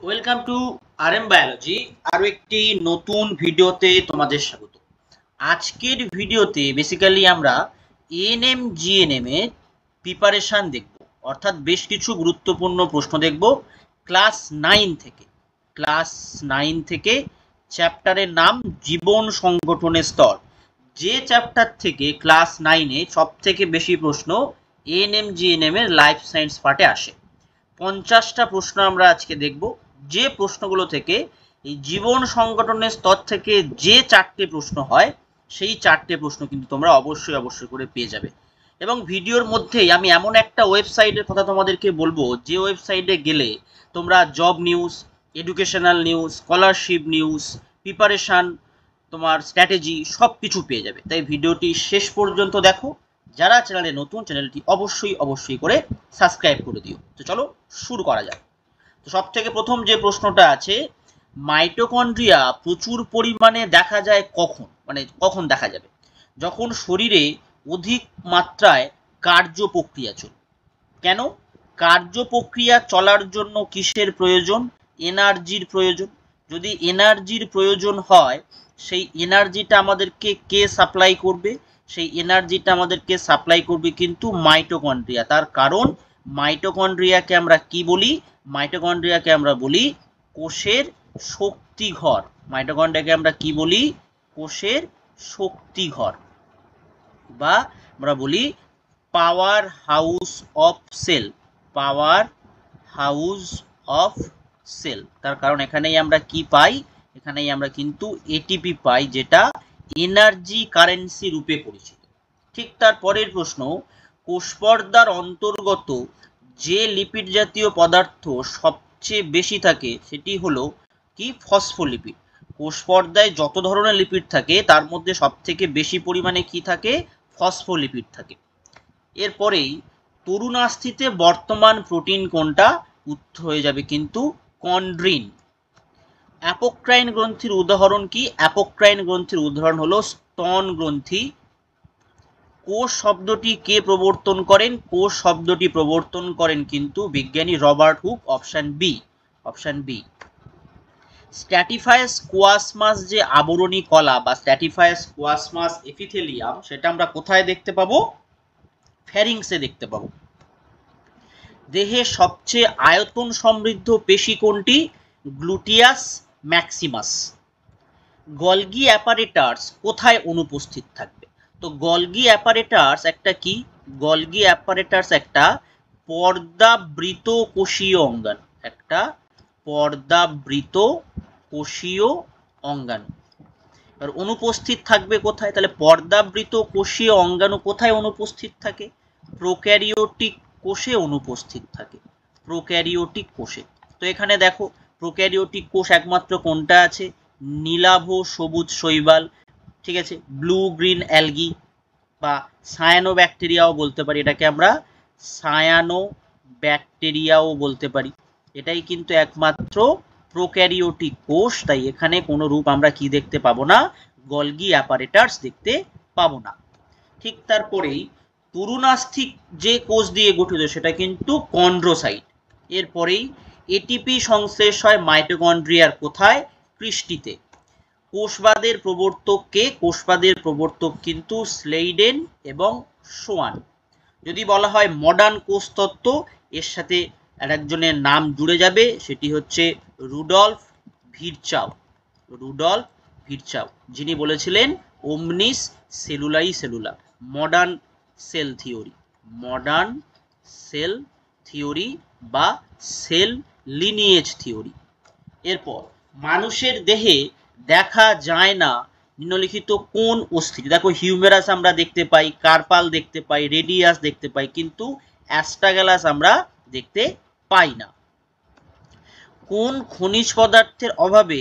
Welcome to RM biology. আরো একটি নতুন ভিডিওতে তোমাদের স্বাগত। আজকের ভিডিওতে বেসিক্যালি আমরা এএনএম জিএনএম এর প্রিপারেশন দেখব, অর্থাৎ বেশ কিছু গুরুত্বপূর্ণ প্রশ্ন দেখব ক্লাস 9 থেকে চ্যাপ্টারের নাম জীবন সংগঠনের স্তর। যে চ্যাপ্টার থেকে ক্লাস 9-এ সব থেকে বেশি প্রশ্ন এএনএম জিএনএম এর লাইফ সায়েন্স পার্টে আসে। 50টা প্রশ্ন আমরা আজকে দেখব। যে প্রশ্নগুলো থেকে এই জীবন সংগঠনের স্তর থেকে যে 4টে প্রশ্ন হয়, সেই 4টে প্রশ্ন কিন্তু তোমরা অবশ্যই করে পেয়ে যাবে। এবং ভিডিওর মধ্যেই আমি এমন একটা ওয়েবসাইটের কথা তোমাদেরকে বলবো, যে ওয়েবসাইটে গেলে তোমরা job news, educational news, scholarship news, preparation, তোমার স্ট্র্যাটেজি সব কিছু পেয়ে যাবে। তাই ভিডিওটি শেষ পর্যন্ত দেখো। যারা চ্যানেলে নতুন, চ্যানেলটি অবশ্যই করে সাবস্ক্রাইব করে দিও। তো চলো শুরু করা যাক। তো সব থেকে প্রথম যে প্রশ্নটা আছে, মাইটোকন্ড্রিয়া প্রচুর পরিমাণে দেখা যায় কখন, মানে কখন দেখা যাবে? যখন শরীরে অধিক মাত্রায় কার্য প্রক্রিয়া চলে। কেন? কার্য প্রক্রিয়া চলার জন্য কিসের প্রয়োজন? এনার্জির প্রয়োজন। যদি এনার্জির প্রয়োজন হয়, সেই এনার্জিটা আমাদেরকে কে সাপ্লাই করবে? সেই এনার্জিটা আমাদেরকে সাপ্লাই করবে কিন্তু মাইটোকন্ড্রিয়া। তার কারণ মাইটোকন্ড্রিয়াকে আমরা কি বলি? মাইটোকন্ড্রিয়াকে আমরা বলি কোষের শক্তিঘর। মাইটোকন্ড্রিয়াকে আমরা কি বলি? কোষের শক্তিঘর, বা আমরা বলি power house of cell. Power house of cell. তার কারণ এখানেই আমরা কি পাই? এখানেই আমরা কিন্তু এটিপি পাই, যেটা এনার্জি কারেন্সি রূপে পরিচিত। ঠিক তার পরের প্রশ্ন, কোষপর্দার অন্তর্গত যে লিপিড জাতীয় পদার্থ সবচেয়ে বেশি থাকে সেটি হলো কি? ফসফোলিপিড। কোষপর্দায় যত ধরনের লিপিড থাকে তার মধ্যে সব থেকে বেশি পরিমাণে কি থাকে? ফসফোলিপিড থাকে। এরপরেই তরুণাস্থিতে বর্তমান প্রোটিন কোনটা? উত্তর হয়ে যাবে কিন্তু কন্ড্রিন। অ্যাপোক্রাইন গ্রন্থির উদাহরণ কি? অ্যাপোক্রাইন গ্রন্থির উদাহরণ হলো স্তন গ্রন্থি। কোষ শব্দটি কে প্রবর্তন করেন? কোষ শব্দটি প্রবর্তন করেন কিন্তু বিজ্ঞানী Robert Hooke. Option B. Stratified squamous যে আবরণী কলা বা স্ট্র্যাটিফায়াস স্কোয়াসমাস এপিথেলিয়াম, সেটা আমরা কোথায় দেখতে পাবো? ফ্যারিংসে দেখতে পাবো। দেহে সবচেয়ে আয়তন সমৃদ্ধ পেশি কোনটি? Gluteus Maximus. গলগি অ্যাপারেটাস কোথায় অনুপস্থিত থাকবে? তো গলগি অ্যাপারেটাস একটা কি? গলগি অ্যাপারেটাস একটা পর্দাবৃত কোষীয় অঙ্গাণু। একটা পর্দাবৃত কোষীয় অঙ্গাণু। আর অনুপস্থিত থাকবে কোথায়? তাহলে পর্দাবৃত কোষীয় অঙ্গাণু কোথায় অনুপস্থিত থাকে? প্রোক্যারিওটিক কোষে অনুপস্থিত থাকে। প্রোক্যারিওটিক কোষে। তো এখানে দেখো প্রোক্যারিওটিক কোষ একমাত্র কোনটা আছে? নীলাভ সবুজ শৈবাল, ঠিক আছে, ব্লু গ্রিন অ্যালগি বা সায়ানো ব্যাকটেরিয়াও বলতে পারি। এটাকে আমরা সায়ানো ব্যাকটেরিয়াও বলতে পারি। এটাই কিন্তু একমাত্র প্রোক্যারিওটিক কোষ। তাই এখানে কোনো রূপ আমরা কি দেখতে পাবো না? গলগি অ্যাপারেটাস দেখতে পাবো না। ঠিক তারপরেই তরুণাস্থিক যে কোষ দিয়ে গঠিত সেটা কিন্তু কন্ড্রোসাইট। এরপরেই এটিপি সংশ্লেষ হয় মাইটোকন্ড্রিয়ার কোথায়? পৃষ্ঠিতে। কোষবাদের প্রবর্তক কে? কোষবাদের প্রবর্তক কিন্তু স্লেইডেন এবং সোয়ান। যদি বলা হয় মডার্ন কোষতত্ত্ব, এর সাথে আরেকজনের নাম জুড়ে যাবে, সেটি হচ্ছে রুডল্ফ ভিরচাও। রুডল্ফ ভিরচাও, যিনি বলেছিলেন ওমনিস সেলুলাই সেলুলা, modern cell theory. Modern cell theory বা সেল লিনিয়েজ থিওরি। এরপর মানুষের দেহে দেখা যায় না নিম্নলিখিত কোন অস্থি? দেখো হিউমেরাস আমরা দেখতে পাই, কার্পাল দেখতে পাই, রেডিয়াস দেখতে পাই, কিন্তু অ্যাস্ট্রাগ্যালাস আমরা দেখতে পাই না। কোন খনিজ পদার্থের অভাবে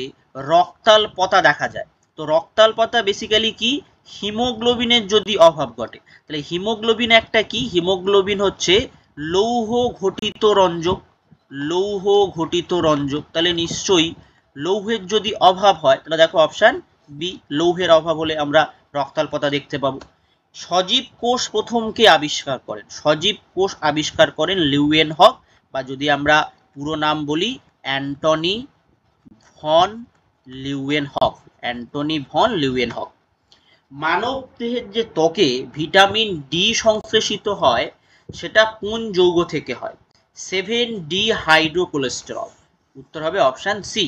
রক্তাল্পতা দেখা যায়? তো রক্তাল্পতা বেসিক্যালি কি? হিমোগ্লোবিনের যদি অভাব ঘটে। তাহলে হিমোগ্লোবিন একটা কি? হিমোগ্লোবিন হচ্ছে লৌহ ঘটিত রঞ্জক। লৌহ ঘটিত রঞ্জক। তাহলে নিশ্চয়ই লৌহের যদি অভাব হয়, তাহলে দেখো অপশন বি, লৌহের অভাব হলে আমরা রক্তাল্পতা দেখতে পাবো। সজীব কোষ প্রথম কে আবিষ্কার করেন? সজীব কোষ আবিষ্কার করেন লিউয়েনহক, বা যদি আমরা পুরো নাম বলি Antony van Leeuwenhoek. Antony van Leeuwenhoek. মানব দেহের যে ত্বকে ভিটামিন ডি সংশ্লেষিত হয় সেটা কোন যৌগ থেকে হয়? 7D হাইড্রোকোলেস্টেরল। উত্তর হবে অপশন সি।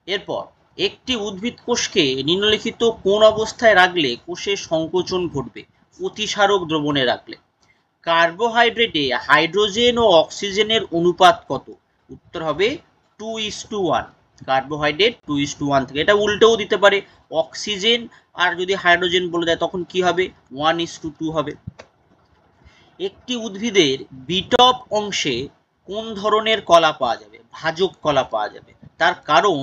এরপর একটি উদ্ভিদ কোষকে নিম্নলিখিত কোন অবস্থায় রাখলে কোষের সংকোচন ঘটবে? অতিসারক দ্রবণে রাখলে। কার্বোহাইড্রেটে হাইড্রোজেন ও অক্সিজেনের অনুপাত কত? উত্তর হবে 2:1। কার্বোহাইড্রেট 2:1 থেকে, এটা উল্টেও দিতে পারে, অক্সিজেন আর যদি হাইড্রোজেন বলে দেয় তখন কি হবে? 1:2 হবে। একটি উদ্ভিদের বিটপ অংশে কোন ধরনের কলা পাওয়া যাবে? ভাজক কলা পাওয়া যাবে। তার কারণ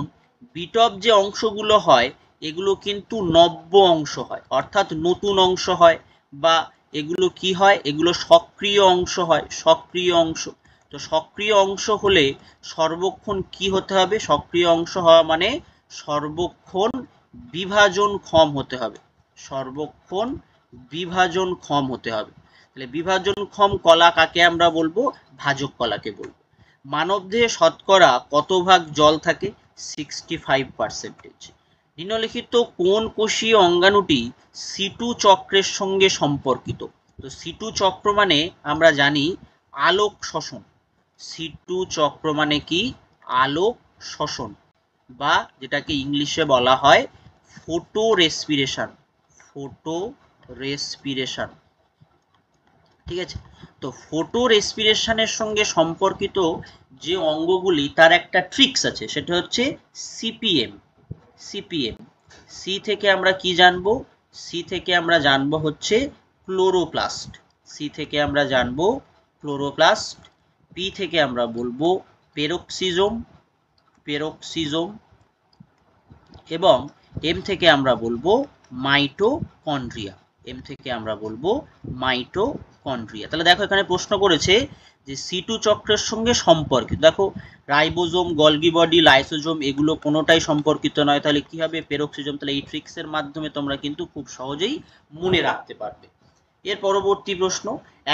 বিটপ যে অংশগুলো হয় এগুলো কিন্তু নব্য অংশ হয়, অর্থাৎ নতুন অংশ হয়, বা এগুলো কি হয়? এগুলো সক্রিয় অংশ হয়, সক্রিয় অংশ। তো সক্রিয় অংশ হলে সর্বক্ষণ কি হতে হবে? সক্রিয় অংশ হওয়া মানে সর্বক্ষণ বিভাজনক্ষম হতে হবে, সর্বক্ষণ বিভাজনক্ষম হতে হবে। তাহলে বিভাজনক্ষম কলা কাকে আমরা বলবো? ভাজক কলাকে বলবো। মানবদেহে শতকরা কত ভাগ জল থাকে? 65%। নিম্নলিখিত কোন কোষীয় অঙ্গাণুটি সিটু চক্রের সঙ্গে সম্পর্কিত? তো সিটু চক্র মানে আমরা জানি আলোক শোষণ। সিটু চক্র মানে কি? আলোক শোষণ, বা যেটাকে ইংলিশে বলা হয় ফটো রেসপিরেশন। ফটো রেসপিরেশন, ঠিক আছে। তো ফটো রেসপিরেশনের সঙ্গে সম্পর্কিত যে অঙ্গগুলি তার একটা ট্রিক্স আছে, সেটা হচ্ছে সিপিএম। সিপিএম। সি থেকে আমরা কি জানবো? সি থেকে আমরা জানবো হচ্ছে ক্লোরোপ্লাস্ট। সি থেকে আমরা জানবো ক্লোরোপ্লাস্ট। পি থেকে আমরা বলবো পেরোক্সিজোম, পেরোক্সিজোম। এবং এম থেকে আমরা বলবো মাইটোকন্ড্রিয়া। এম থেকে আমরা বলবো মাইটোকন্ড্রিয়া। তাহলে দেখো এখানে প্রশ্ন করেছে যে সিটু চক্রের সঙ্গে সম্পর্কিত। দেখো রাইবোজোম, গলগি বডি, লাইসোজোম এগুলো কোনোটাই সম্পর্কিত নয়, তাহলে কি হবে? পেরোক্সিজোম। তাহলে এই ট্রিক্সের মাধ্যমে তোমরা কিন্তু খুব সহজেই মনে রাখতে পারবে। এর পরবর্তী প্রশ্ন,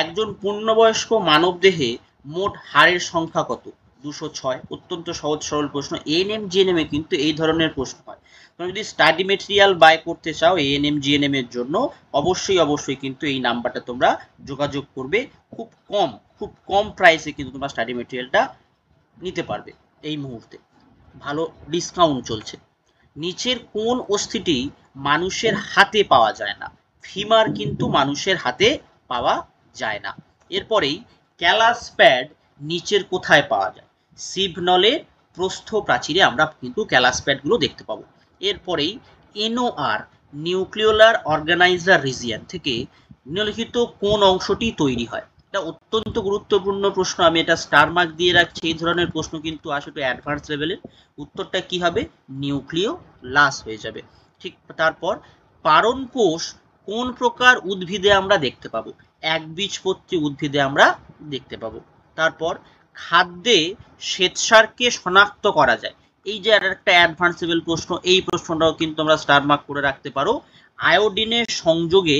একজন পূর্ণবয়স্ক মানব দেহে মোট হাড়ের সংখ্যা কত? 206। অত্যন্ত সহজ সরল প্রশ্ন। এএনএম জিএনএম এ কিন্তু এই ধরনের প্রশ্ন হয়। তোমরা যদি স্টাডি মেটেরিয়াল বাই করতে চাও এএনএম জিএনএম এর জন্য, অবশ্যই কিন্তু এই নাম্বারটা তোমরা যোগাযোগ করবে। খুব কম প্রাইসে কিন্তু তোমরা স্টাডি মেটেরিয়ালটা নিতে পারবে এই মুহূর্তে, ভালো ডিসকাউন্ট চলছে। নিচের কোন অস্থিটি মানুষের হাতে পাওয়া যায় না? ফিমার কিন্তু মানুষের হাতে পাওয়া যায় না। এরপরেই ক্যালাস প্যাড নিচের কোথায় পাওয়া যায়? সিভনলের প্রস্থ প্রাচীরে আমরা কিন্তু ক্যালাস প্যাডগুলো দেখতে পাবো। এরপরেই এনওআর নিউক্লিওলার অর্গানাইজার রিজিয়ন থেকে নিম্নলিখিত কোন অংশটি তৈরি হয়? এটা অত্যন্ত গুরুত্বপূর্ণ প্রশ্ন, আমি এটা স্টার মার্ক দিয়ে রাখছি। এই ধরনের প্রশ্ন কিন্তু আসে একটু অ্যাডভান্স লেভেলের। উত্তরটা কি হবে? নিউক্লিওলাস হয়ে যাবে। ঠিক তারপর পারণ কোষ কোন প্রকার উদ্ভিদে আমরা দেখতে পাবো? একবীজপত্রী উদ্ভিদে আমরা দেখতে পাবো। তারপর খাদ্যে শ্বেতসারকে শনাক্ত করা যায়, এই যে একটা অ্যাডভান্স লেভেল প্রশ্ন, এই প্রশ্নটাও কিন্তু আমরা স্টার মার্ক করে রাখতে পারো। আয়োডিনের সংযোগে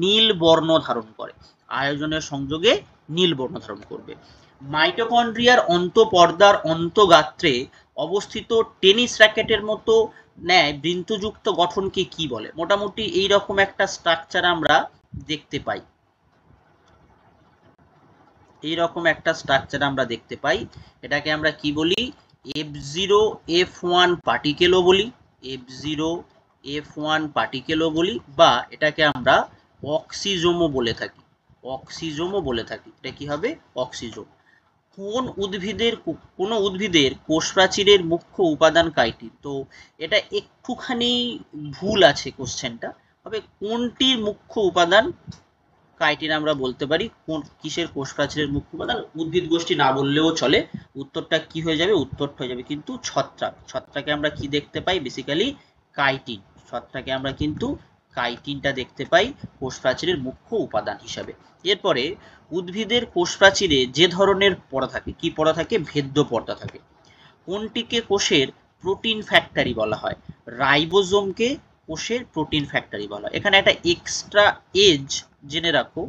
নীল বর্ণ ধারণ করে, আয়োজনের সংযোগে নীল বর্ণ ধারণ করবে। মাইটোকন্ড্রিয়ার অন্তঃপর্দার অন্তঃগাত্রে অবস্থিত টেনিস র্যাকেটের মতো ন্যায় বৃন্তযুক্ত গঠনকে কি বলে? মোটামুটি এইরকম একটা স্ট্রাকচার আমরা দেখতে পাই, এইরকম একটা স্ট্রাকচার আমরা দেখতে পাই। এটাকে আমরা কি বলি? F0F1 পার্টিকেলও বলি, F0F1 পার্টিকেলও বলি, বা এটাকে আমরা অক্সিজোমও বলে থাকি, অক্সিজোমও বলে থাকি। এটা কি হবে? অক্সিজোম। কোন উদ্ভিদের কোষ প্রাচীরের মুখ্য উপাদান কাইটিন? তো এটা একটুখানি ভুল আছে কোশ্চেনটা, তবে কোনটির মুখ্য উপাদান কাইটিন আমরা বলতে পারি? কোন কিসের কোষ প্রাচীরের মুখ্য উপাদান? উদ্ভিদ গোষ্ঠী না বললেও চলে। উত্তরটা কি হয়ে যাবে? উত্তরটা হয়ে যাবে কিন্তু ছত্রাক। ছত্রাকে আমরা কি দেখতে পাই? Basically chitin. ছত্রাকে আমরা কিন্তু কাইটিনটা দেখতে পাই কোষ প্রাচীরের মুখ্য উপাদান হিসাবে। এরপরে উদ্ভিদের কোষ প্রাচীরে যে ধরনের পর্দা থাকে, কি পর্দা থাকে? ভেদ্য পর্দা থাকে। কোনটিকে কোষের প্রোটিন ফ্যাক্টরি বলা হয়? রাইবোজোমকে কোষের প্রোটিন ফ্যাক্টরি বলা হয়। এখানে একটা এক্সট্রা এজ জেনে রাখো,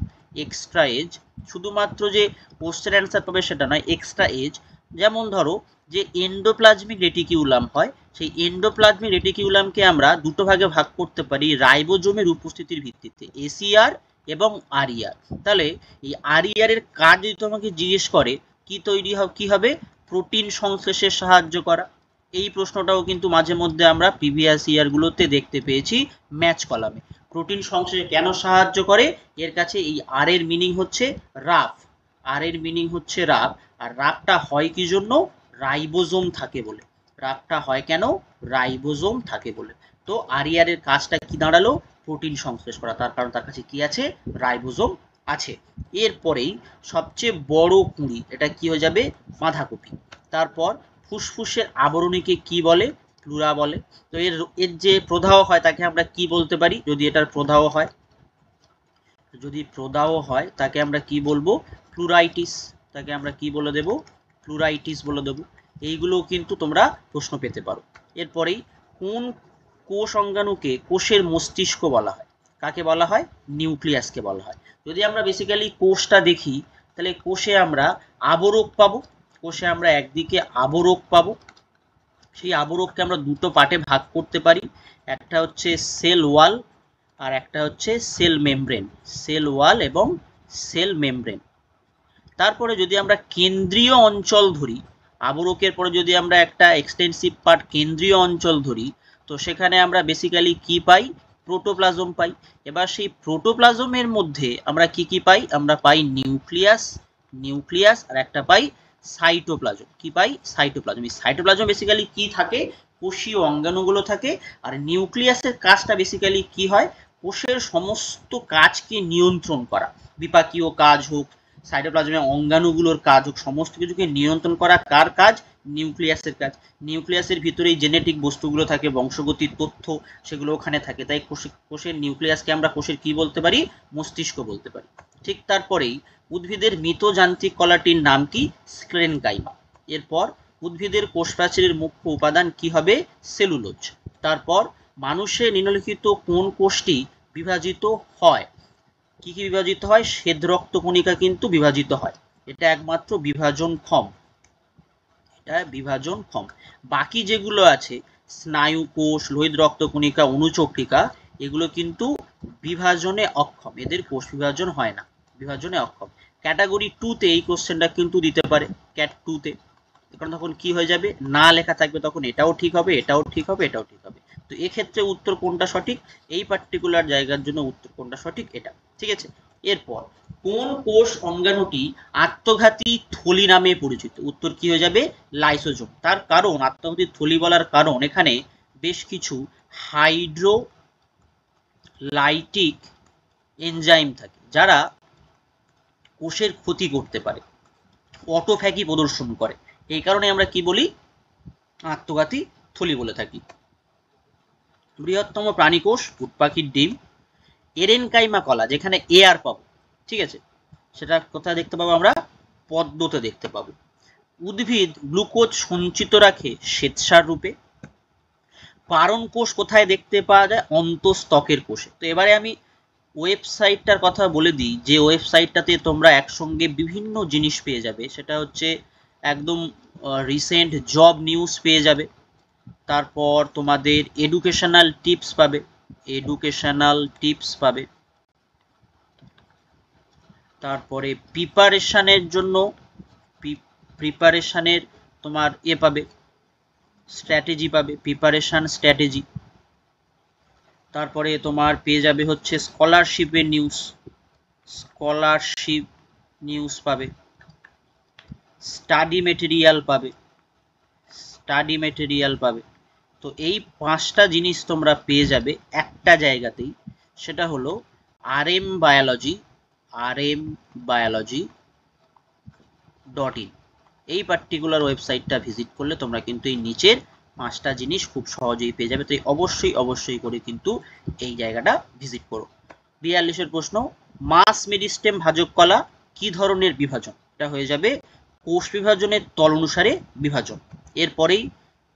এক্সট্রা এজ, শুধুমাত্র যে কোশ্চেন অ্যান্সার পাবে সেটা নয়, এক্সট্রা এজ যেমন ধরো যে এন্ডোপ্লাজমিক রেটিকিউলাম হয়, সেই এন্ডোপ্লাজমিক রেটিকিউলামকে আমরা দুটো ভাগে ভাগ করতে পারি রাইবোজোমের উপস্থিতির ভিত্তিতে, এসিআর এবং আরইআর। তাহলে এই আরইআর এর কাজ যদি তোমাকে জিজ্ঞেস করে কি তৈরি হবে, কি হবে, প্রোটিন সংশ্লেষে সাহায্য করা। এই প্রশ্নটাও কিন্তু মাঝে মধ্যে আমরা প্রিভিয়াস ইয়ারগুলোতে দেখতে পেয়েছি ম্যাচ কলামে। প্রোটিন সংশ্লেষে কেন সাহায্য করে, এর কাছে এই আর এর মিনিং হচ্ছে রাফ, আর এর মিনিং হচ্ছে রাফ, আর রাফটা হয় কি জন্য, রাইবোজোম থাকে বলে। রাফটা হয় কেন, রাইবোজোম থাকে বলে। তো আরইআর এর কাজটা কি দাঁড়ালো, প্রোটিন সংশ্লেষ করা, তার কারণ তার কাছে কি আছে, রাইবোজোম আছে। এরপরেই সবচেয়ে বড় কুঁড়ি, এটা কি হয়ে যাবে, বাঁধাকপি। তারপর ফুসফুসের আবরণীকে কি বলে, প্লুরা বলে। তো এর এর যে প্রদাহ হয় তাকে আমরা কি বলতে পারি, যদি এটার প্রদাহ হয়, যদি প্রদাহ হয় তাকে আমরা কি বলবো, প্লুরাইটিস। তাকে আমরা কি বলে দেব, প্লুরাইটিস বলে দেব। এইগুলো কিন্তু তোমরা প্রশ্ন পেতে পারো। এরপরেই কোন কোষ অঙ্গাণুকে কোষের মস্তিষ্ক বলা হয়, কাকে বলা হয়, নিউক্লিয়াসকে বলা হয়। যদি আমরা বেসিক্যালি কোষটা দেখি, তাহলে কোষে আমরা আবরক পাবো, কোষে আমরা একদিকে আবরক পাবো। সেই আবরককে আমরা দুটো পার্টে ভাগ করতে পারি, একটা হচ্ছে সেল ওয়াল আর একটা হচ্ছে সেল মেমব্রেন, সেল ওয়াল এবং সেল মেমব্রেন। তারপরে যদি আমরা কেন্দ্রীয় অঞ্চল ধরি, আবরকের পরে যদি আমরা একটা এক্সটেন্সিভ পার্ট কেন্দ্রীয় অঞ্চল ধরি, তো সেখানে আমরা বেসিক্যালি কি পাই, প্রোটোপ্লাজম পাই। এবার সেই প্রোটোপ্লাজমের মধ্যে আমরা কি কি পাই, আমরা পাই নিউক্লিয়াস, নিউক্লিয়াস আর একটা পাই সাইটোপ্লাজম। কি পাই, সাইটোপ্লাজম। এই সাইটোপ্লাজম বেসিক্যালি কি থাকে, কোষীয় অঙ্গাণুগুলো থাকে। আর নিউক্লিয়াসের কাজটা বেসিক্যালি কি হয়, কোষের সমস্ত কাজকে নিয়ন্ত্রণ করা, বিপাকীয় কাজ হোক, সাইটোপ্লাজমের অঙ্গাণুগুলোর কাজ হোক, সমস্ত কিছুকে নিয়ন্ত্রণ করা কার কাজ, নিউক্লিয়াসের কাজ। নিউক্লিয়াসের ভিতরেই জেনেটিক বস্তুগুলো থাকে, বংশগতির তথ্য সেগুলো ওখানে থাকে। তাই কোষের নিউক্লিয়াসকে আমরা কোষের কি বলতে পারি, মস্তিষ্ক বলতে পারি। ঠিক তারপরেই উদ্ভিদের মৃত যান্ত্রিক কলাটির নাম কি, স্ক্লেরেনকাইমা। এরপর উদ্ভিদের কোষ প্রাচীরের মুখ্য উপাদান কি হবে, সেলুলোজ। তারপর মানুষের নিম্নলিখিত কোন কোষটি বিভাজিত হয়, কি কি বিভাজিত হয়, শ্বেত রক্তকণিকা কিন্তু বিভাজিত হয়, এটা একমাত্র বিভাজনক্ষম, এটা বিভাজনক্ষম। বাকি যেগুলো আছে স্নায়ু কোষ, লোহিত রক্তকণিকা, অনুচক্রিকা, এগুলো কিন্তু বিভাজনে অক্ষম, এদের কোষ বিভাজন হয় না, বিভাজনে অক্ষম। ক্যাটাগরি 2 তে এই কোশ্চেনটা কিন্তু দিতে পারে, ক্যাট 2 তে। কারণ তখন কি হয়ে যাবে, না লেখা থাকবে, তখন এটাও ঠিক হবে, এটাও ঠিক হবে, এটাও ঠিক হবে। তো এক্ষেত্রে উত্তর কোনটা সঠিক, এই পার্টিকুলার জায়গার জন্য উত্তর কোনটা সঠিক, এটা ঠিক আছে। এরপর কোন কোষ অঙ্গাণুটি আত্মঘাতী থলি নামে পরিচিত, উত্তর কি হয়ে যাবে, লাইসোজোম। তার কারণ, আত্মঘাতী থলি বলার কারণ, এখানে বেশ কিছু হাইড্রোলাইটিক এনজাইম থাকে যারা কোষের ক্ষতি করতে পারে, অটোফ্যাগি প্রদর্শন করে, এই কারণে আমরা কি বলি, আত্মঘাতী থলি বলে থাকি। বৃহত্তম প্রাণী কোষ, উট পাখির ডিম। এরেনকাইমা কলা, যেখানে এয়ার পাবো, ঠিক আছে, সেটা কোথায় দেখতে পাবো আমরা, পদ্মতে দেখতে পাবো। উদ্ভিদ গ্লুকোজ সঞ্চিত রাখে শ্বেতসার রূপে। পারণ কোষ কোথায় দেখতে পাওয়া যায়, অন্তঃস্থকের কোষে। তো এবারে আমি ওয়েবসাইটটার কথা বলে দিই, যে ওয়েবসাইটটাতে তোমরা একসঙ্গে বিভিন্ন জিনিস পেয়ে যাবে, সেটা হচ্ছে একদম রিসেন্ট জব নিউজ পেয়ে যাবে, তারপর তোমাদের এডুকেশনাল টিপস পাবে, এডুকেশনাল টিপস পাবে, তারপরে প্রিপারেশনের জন্য প্রিপারেশনের তোমার পাবে, স্ট্র্যাটেজি পাবে, প্রিপারেশন স্ট্র্যাটেজি। তারপরে তোমার পেয়ে যাবে হচ্ছে স্কলারশিপের নিউজ, স্কলারশিপ নিউজ পাবে, স্টাডি মেটেরিয়াল পাবে, স্টাডি মেটেরিয়াল পাবে। তো এই 5টা জিনিস তোমরা পেয়ে যাবে একটা জায়গাতেই, সেটা হলো RM বায়োলজি, rmbiology.in। এই পার্টিকুলার ওয়েবসাইটটা ভিজিট করলে তোমরা কিন্তু এই নিচের 5টা জিনিস খুব সহজেই পেয়ে যাবে। তো অবশ্যই করে কিন্তু এই জায়গাটা ভিজিট করো। 42 প্রশ্ন, মাস মেরিস্টেম ভাজক কলা কি ধরনের বিভাজন, এটা হয়ে যাবে কোষ বিভাজনের তল অনুসারে বিভাজন। এরপরেই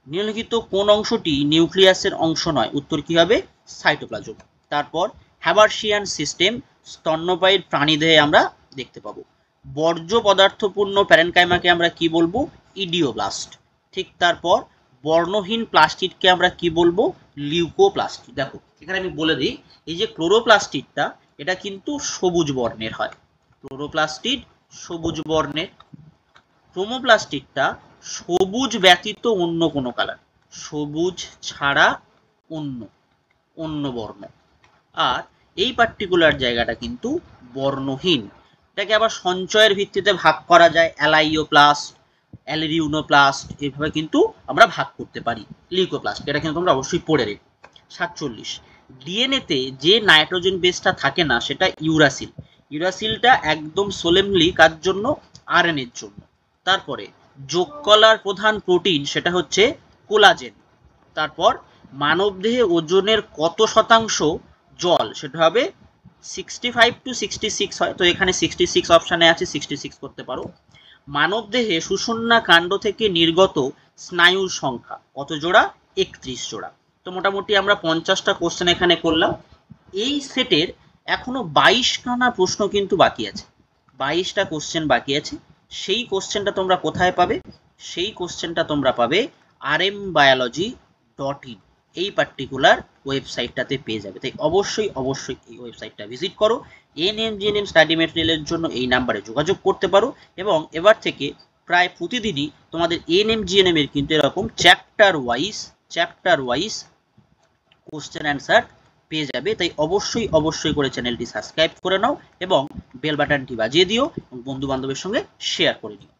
নিম্নলিখিত কোন অংশটি নিউক্লিয়াসের অংশ নয়, উত্তর কি হবে, সাইটোপ্লাজম। তারপর হ্যাবার্সিয়ান সিস্টেম স্তন্যপায়ীর প্রাণীদেহে আমরা দেখতে পাবো। বর্জ্য পদার্থপূর্ণ প্যারেনকাইমাকে আমরা কি বলবো, ইডিওব্লাস্ট। ঠিক তারপর বর্ণহীন প্লাস্টিডকে আমরা কি বলবো? লিউকোপ্লাস্টিড। দেখো এখানে আমি বলে দিই, এই যে ক্লোরোপ্লাস্টিডটা এটা কিন্তু সবুজ বর্ণের হয়, ক্লোরোপ্লাস্টিড সবুজ বর্ণের। ক্রোমোপ্লাস্টিডটা সবুজ ব্যতীত অন্য কোনো কালার, সবুজ ছাড়া অন্য অন্য বর্ণ। আর এই পার্টিকুলার জায়গাটা কিন্তু বর্ণহীন। এটাকে আবার সঞ্চয়ের ভিত্তিতে ভাগ করা যায়, অ্যালাইওপ্লাস্ট, অ্যালিউনোপ্লাস্ট, এইভাবে কিন্তু আমরা ভাগ করতে পারি লিউকোপ্লাস্ট। এটা কিন্তু তোমরা অবশ্যই পড়ে রেখো। 47, ডিএনএতে যে নাইট্রোজেন বেসটা থাকে না সেটা ইউরাসিল। ইউরাসিলটা একদম সোলেমলি কার জন্য? আরএনএর জন্য। তারপরে যোগ কলার প্রধান প্রোটিন সেটা হচ্ছে কোলাজেন। তারপর মানবদেহে ওজনের কত শতাংশ জল? সেটা হবে 65 to 66 হয়, তো এখানে 66 অপশানে আছে, 66 করতে পারো। মানবদেহে সুষুম্না কাণ্ড থেকে নির্গত স্নায়ুর সংখ্যা কত জোড়া? 31 জোড়া। তো মোটামুটি আমরা 50টা কোশ্চেন এখানে করলাম। এই সেটের এখনো 22খানা প্রশ্ন কিন্তু বাকি আছে, 22টা কোশ্চেন বাকি আছে। সেই কোশ্চেনটা তোমরা কোথায় পাবে? সেই কোশ্চেনটা তোমরা পাবে rmbiology.in, এই পার্টিকুলার ওয়েবসাইটটাতে পেয়ে যাবে। তাই অবশ্যই অবশ্যই এই ওয়েবসাইটটা ভিজিট করো। এএনএম-জিএনএম স্টাডি মেটেরিয়ালের জন্য এই নাম্বারে যোগাযোগ করতে পারো। এবং এবার থেকে প্রায় প্রতিদিনই তোমাদের এএনএম-জিএনএম এর কিন্তু এরকম চ্যাপ্টার ওয়াইজ কোশ্চেন অ্যান্সার পেয়ে যাবে। তাই অবশ্যই অবশ্যই করে চ্যানেলটি সাবস্ক্রাইব করে নাও এবং বেল বাটনটি বাজিয়ে দিও এবং বন্ধু বান্ধবের সঙ্গে শেয়ার করে নিও।